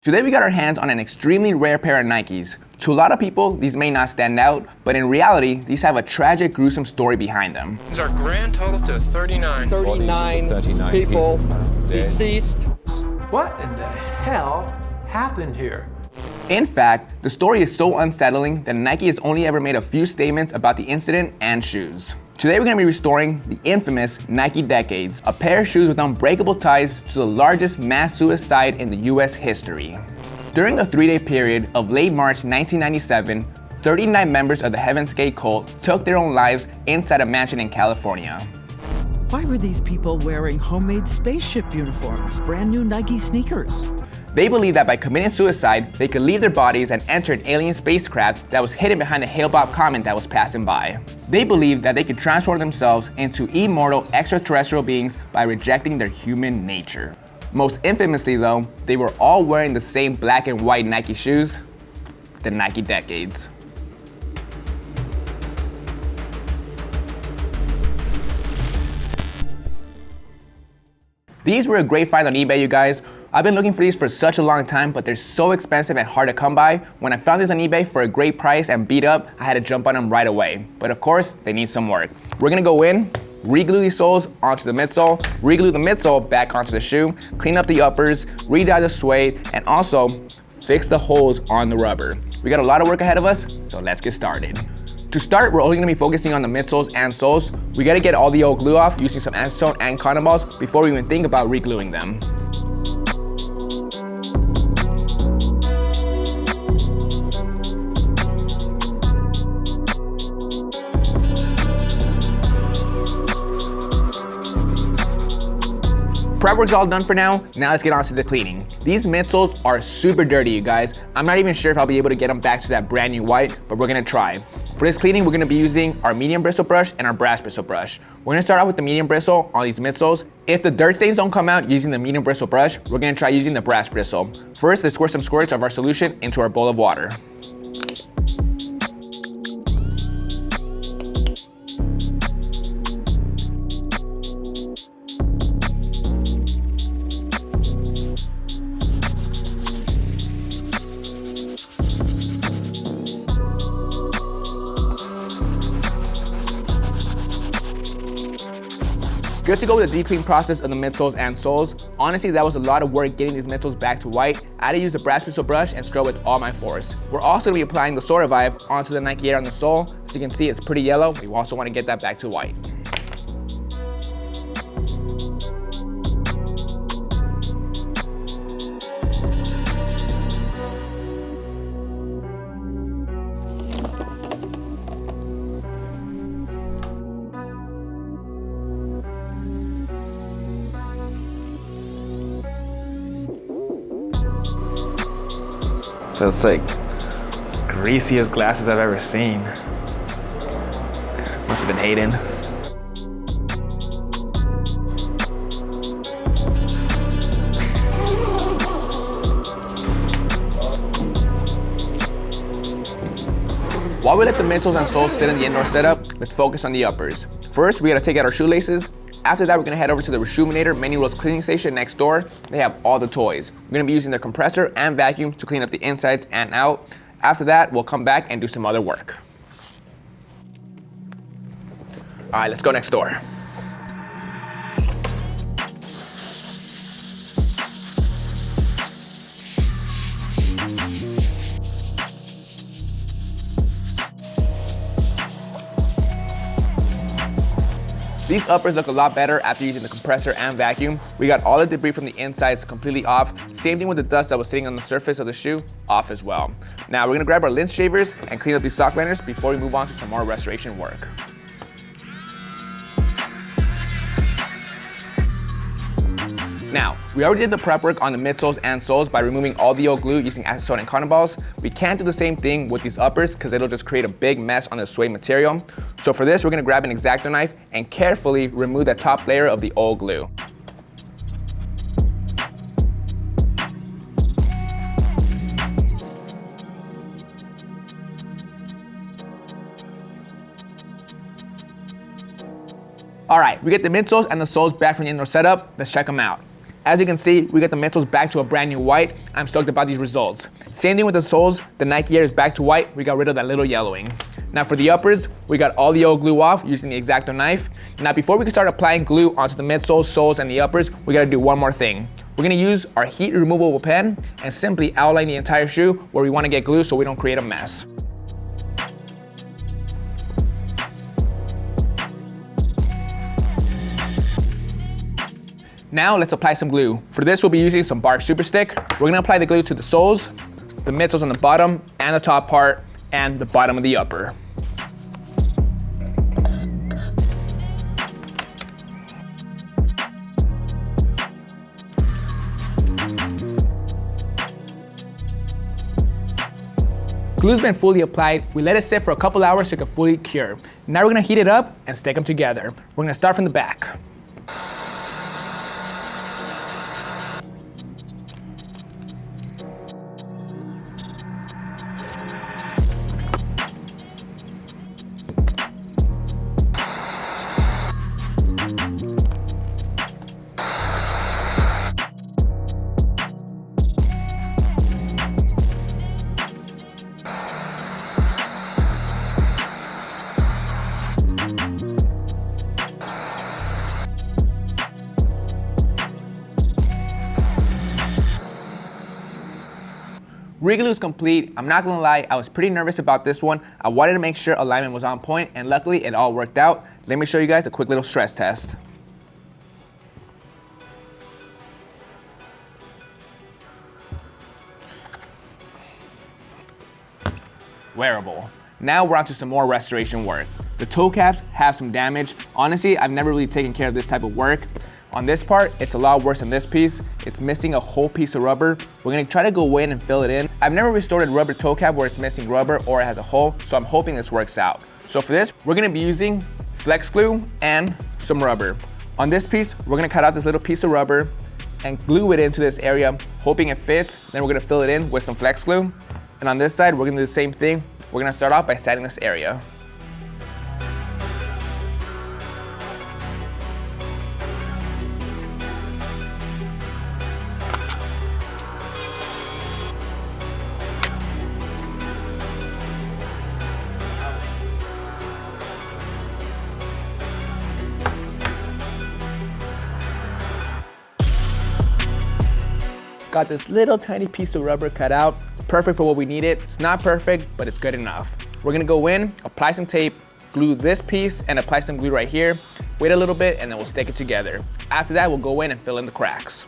Today we got our hands on an extremely rare pair of Nikes. To a lot of people, these may not stand out, but in reality, these have a tragic, gruesome story behind them. These are grand total to 39. 39 people deceased. What in the hell happened here? In fact, the story is so unsettling that Nike has only ever made a few statements about the incident and shoes. Today we're going to be restoring the infamous Nike Decades, a pair of shoes with unbreakable ties to the largest mass suicide in the US history. During a 3-day period of late March 1997, 39 members of the Heaven's Gate cult took their own lives inside a mansion in California. Why were these people wearing homemade spaceship uniforms, brand new Nike sneakers? They believed that by committing suicide, they could leave their bodies and enter an alien spacecraft that was hidden behind a Hale-Bopp comet that was passing by. They believed that they could transform themselves into immortal extraterrestrial beings by rejecting their human nature. Most infamously though, they were all wearing the same black and white Nike shoes, the Nike Decades. These were a great find on eBay, you guys. I've been looking for these for such a long time, but they're so expensive and hard to come by. When I found these on eBay for a great price and beat up, I had to jump on them right away. But of course, they need some work. We're gonna go in, re-glue these soles onto the midsole, re-glue the midsole back onto the shoe, clean up the uppers, re-dye the suede, and also fix the holes on the rubber. We got a lot of work ahead of us, so let's get started. To start, we're only going to be focusing on the midsoles and soles. We got to get all the old glue off using some acetone and cotton balls before we even think about re-gluing them. Prep work's all done for now. Now let's get on to the cleaning. These midsoles are super dirty, you guys. I'm not even sure if I'll be able to get them back to that brand new white, but we're gonna try. For this cleaning, we're gonna be using our medium bristle brush and our brass bristle brush. We're gonna start off with the medium bristle on these midsoles. If the dirt stains don't come out using the medium bristle brush, we're gonna try using the brass bristle. First, let's squirt some squirts of our solution into our bowl of water. Good to go with the deep clean process of the midsoles and soles. Honestly, that was a lot of work getting these midsoles back to white. I had to use the brass bristle brush and scrub with all my force. We're also going to be applying the Suede Revive onto the Nike Air on the sole. As you can see, it's pretty yellow. We also want to get that back to white. Feels like greasiest glasses I've ever seen. Must have been Hayden. While we let the midsoles and soles sit in the indoor setup, let's focus on the uppers. First, we gotta take out our shoelaces. After that, we're gonna head over to the Reshoeminator Many Rolls cleaning station next door. They have all the toys. We're gonna be using their compressor and vacuum to clean up the insides and out. After that, we'll come back and do some other work. All right, let's go next door. These uppers look a lot better after using the compressor and vacuum. We got all the debris from the insides completely off. Same thing with the dust that was sitting on the surface of the shoe, off as well. Now we're gonna grab our lint shavers and clean up these sock liners before we move on to some more restoration work. Now, we already did the prep work on the midsoles and soles by removing all the old glue using acetone and cotton balls. We can't do the same thing with these uppers because it'll just create a big mess on the suede material. So for this, we're gonna grab an X-Acto knife and carefully remove the top layer of the old glue. All right, we get the midsoles and the soles back from the indoor setup. Let's check them out. As you can see, we got the midsoles back to a brand new white. I'm stoked about these results. Same thing with the soles, the Nike Air is back to white. We got rid of that little yellowing. Now for the uppers, we got all the old glue off using the X-Acto knife. Now before we can start applying glue onto the midsoles, soles, and the uppers, we gotta do one more thing. We're gonna use our heat removable pen and simply outline the entire shoe where we wanna get glue so we don't create a mess. Now let's apply some glue. For this, we'll be using some bark super stick. We're gonna apply the glue to the soles, the midsoles on the bottom, and the top part, and the bottom of the upper. Glue's been fully applied. We let it sit for a couple hours so it can fully cure. Now we're gonna heat it up and stick them together. We're gonna start from the back. Re-glue is complete. I'm not gonna lie, I was pretty nervous about this one. I wanted to make sure alignment was on point, and luckily it all worked out. Let me show you guys a quick little stress test. Wearable. Now we're on to some more restoration work. The toe caps have some damage. Honestly, I've never really taken care of this type of work. On this part, it's a lot worse than this piece. It's missing a whole piece of rubber. We're gonna try to go in and fill it in. I've never restored a rubber toe cap where it's missing rubber or it has a hole, so I'm hoping this works out. So for this, we're gonna be using flex glue and some rubber. On this piece, we're gonna cut out this little piece of rubber and glue it into this area, hoping it fits. Then we're gonna fill it in with some flex glue. And on this side, we're gonna do the same thing. We're gonna start off by sanding this area. Got this little tiny piece of rubber cut out, perfect for what we needed. It's not perfect, but it's good enough. We're gonna go in, apply some tape, glue this piece, and apply some glue right here. Wait a little bit, and then we'll stick it together. After that, we'll go in and fill in the cracks.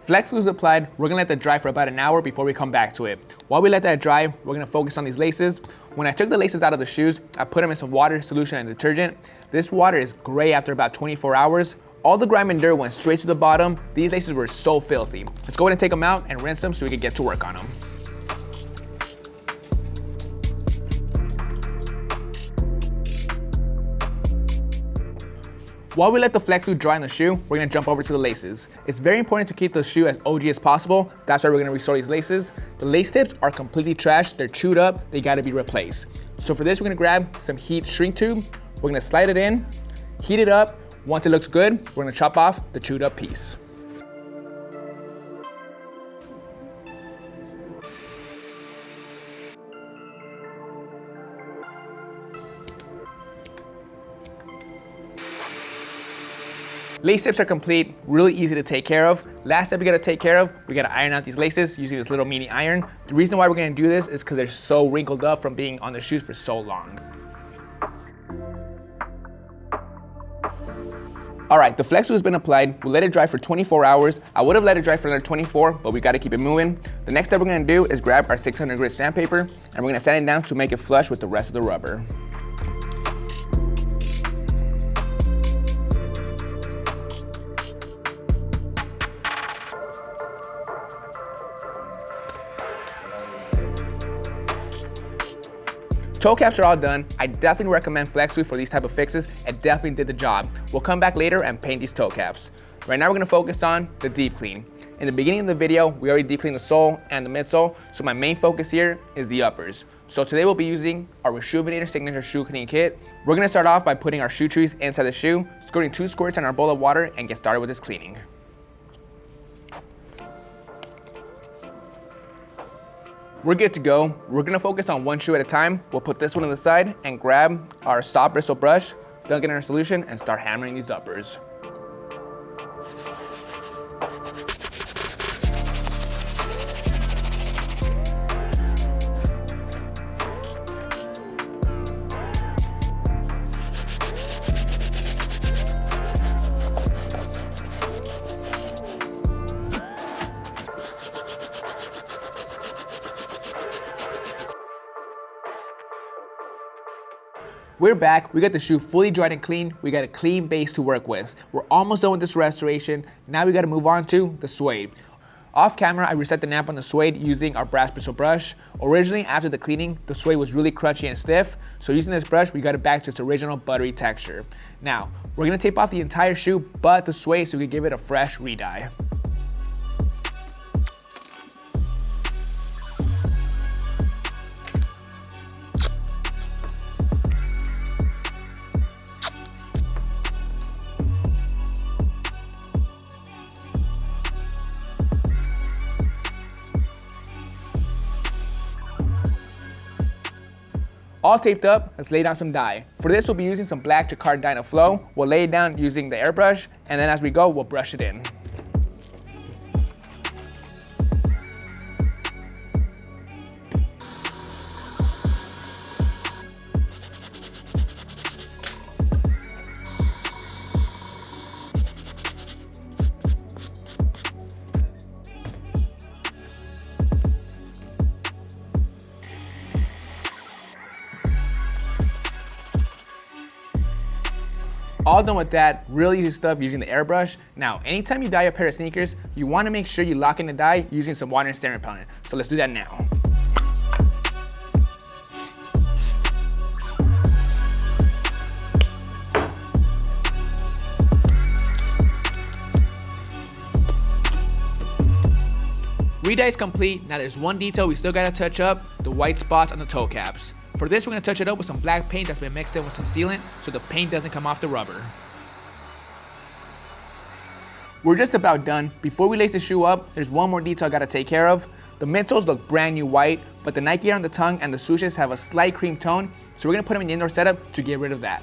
Flex glue is applied. We're gonna let that dry for about an hour before we come back to it. While we let that dry, we're gonna focus on these laces. When I took the laces out of the shoes, I put them in some water, solution, and detergent. This water is gray after about 24 hours. All the grime and dirt went straight to the bottom. These laces were so filthy. Let's go ahead and take them out and rinse them so we can get to work on them. While we let the flex glue dry on the shoe, we're gonna jump over to the laces. It's very important to keep the shoe as OG as possible. That's why we're gonna restore these laces. The lace tips are completely trashed. They're chewed up. They gotta be replaced. So for this, we're gonna grab some heat shrink tube. We're gonna slide it in, heat it up. Once it looks good, we're gonna chop off the chewed up piece. Lace tips are complete, really easy to take care of. Last step we gotta take care of, we gotta iron out these laces using this little mini iron. The reason why we're gonna do this is because they're so wrinkled up from being on the shoes for so long. All right, the flex glue has been applied. We'll let it dry for 24 hours. I would have let it dry for another 24, but we gotta keep it moving. The next step we're gonna do is grab our 600 grit sandpaper and we're gonna sand it down to make it flush with the rest of the rubber. Toe caps are all done. I definitely recommend Flex Glue for these type of fixes. It definitely did the job. We'll come back later and paint these toe caps. Right now we're gonna focus on the deep clean. In the beginning of the video, we already deep cleaned the sole and the midsole, so my main focus here is the uppers. So today we'll be using our Rejuvenator Signature Shoe Cleaning Kit. We're gonna start off by putting our shoe trees inside the shoe, squirting 2 squirts in our bowl of water, and get started with this cleaning. We're good to go. We're gonna focus on one shoe at a time. We'll put this one on the side and grab our soft bristle brush, dunk it in our solution, and start hammering these uppers. We're back, we got the shoe fully dried and clean, we got a clean base to work with. We're almost done with this restoration, now we gotta move on to the suede. Off camera, I reset the nap on the suede using our brass bristle brush. Originally, after the cleaning, the suede was really crunchy and stiff, so using this brush, we got it back to its original buttery texture. Now, we're gonna tape off the entire shoe, but the suede, so we can give it a fresh re-dye. All taped up, let's lay down some dye. For this, we'll be using some black Jacquard Dyna Flow. We'll lay it down using the airbrush, and then as we go, we'll brush it in. All done with that, really easy stuff using the airbrush. Now, anytime you dye a pair of sneakers, you want to make sure you lock in the dye using some water and stain repellent. So let's do that now. Re-dye is complete. Now there's one detail we still gotta touch up, the white spots on the toe caps. For this, we're gonna touch it up with some black paint that's been mixed in with some sealant so the paint doesn't come off the rubber. We're just about done. Before we lace the shoe up, there's one more detail I gotta take care of. The midsoles look brand new white, but the Nike Air on the tongue and the swooshes have a slight cream tone, so we're gonna put them in the indoor setup to get rid of that.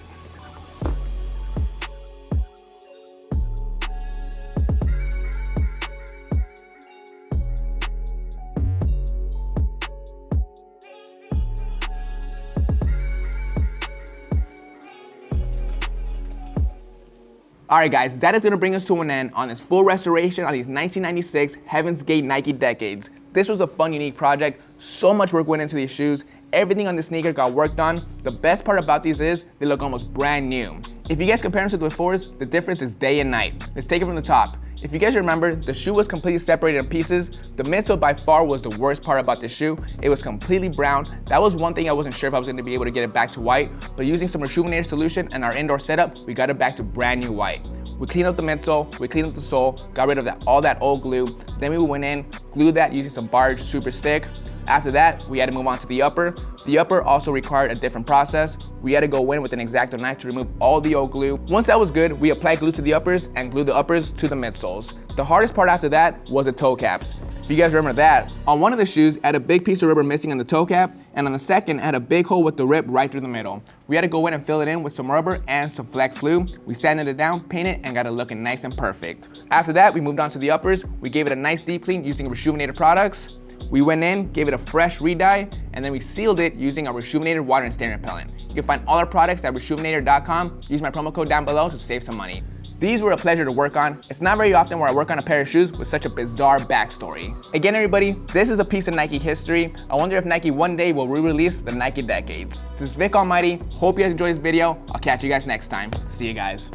Alright guys, that is going to bring us to an end on this full restoration on these 1996 Heaven's Gate Nike Decades. This was a fun, unique project. So much work went into these shoes. Everything on the sneaker got worked on. The best part about these is they look almost brand new. If you guys compare them to the befores, the difference is day and night. Let's take it from the top. If you guys remember, the shoe was completely separated in pieces. The midsole by far was the worst part about the shoe. It was completely brown. That was one thing I wasn't sure if I was going to be able to get it back to white, but using some Rejuvenator solution and our indoor setup, we got it back to brand new white. We cleaned up the midsole, we cleaned up the sole, got rid of all that old glue. Then we went in, glued that using some barge super stick. After that, we had to move on to the upper. The upper also required a different process. We had to go in with an X-Acto knife to remove all the old glue. Once that was good, we applied glue to the uppers and glued the uppers to the midsoles. The hardest part after that was the toe caps. If you guys remember that, on one of the shoes, I had a big piece of rubber missing on the toe cap, and on the second, I had a big hole with the rip right through the middle. We had to go in and fill it in with some rubber and some Flex Glue. We sanded it down, painted, and got it looking nice and perfect. After that, we moved on to the uppers. We gave it a nice deep clean using Rejuvenator products. We went in, gave it a fresh re-dye, and then we sealed it using our Rejuvenator water and stain repellent. You can find all our products at rejuvenator.com. Use my promo code down below to save some money. These were a pleasure to work on. It's not very often where I work on a pair of shoes with such a bizarre backstory. Again, everybody, this is a piece of Nike history. I wonder if Nike one day will re-release the Nike Decades. This is Vick Almighty. Hope you guys enjoyed this video. I'll catch you guys next time. See you guys.